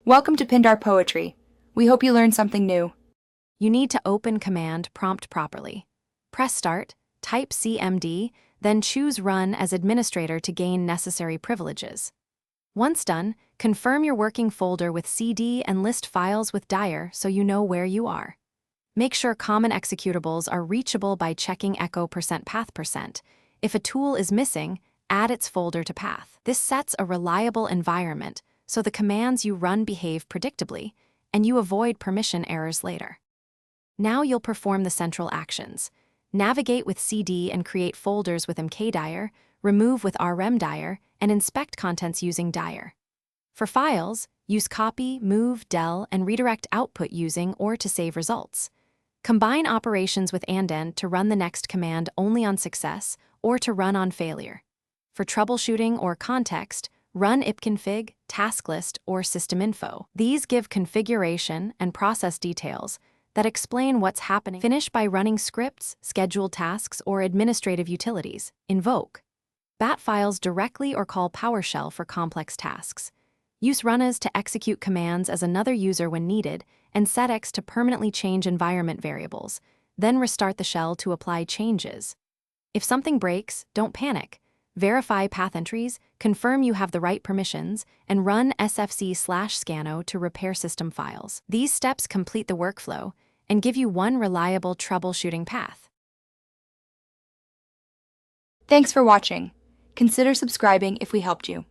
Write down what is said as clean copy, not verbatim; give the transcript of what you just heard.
Welcome to Pindar Poetry. We hope you learned something new. You need to open command prompt properly. Press Start, type CMD, then choose Run as administrator to gain necessary privileges. Once done, confirm your working folder with CD and list files with dir so you know where you are. Make sure common executables are reachable by checking echo %path%. If a tool is missing, add its folder to path. This sets a reliable environment so the commands you run behave predictably, and you avoid permission errors later. Now you'll perform the central actions. Navigate with CD and create folders with mkdir, remove with rmdir, and inspect contents using dir. For files, use copy, move, del, and redirect output using or to save results. Combine operations with andend to run the next command only on success or to run on failure. For troubleshooting or context, run ipconfig, tasklist, or systeminfo. These give configuration and process details that explain what's happening. Finish by running scripts, scheduled tasks, or administrative utilities. Invoke. Bat files directly or call PowerShell for complex tasks. Use runnas to execute commands as another user when needed, and setx to permanently change environment variables. Then restart the shell to apply changes. If something breaks, don't panic. Verify path entries, confirm you have the right permissions, and run sfc/scano to repair system files. These steps complete the workflow and give you one reliable troubleshooting path. Thanks for watching. Consider subscribing if we helped you.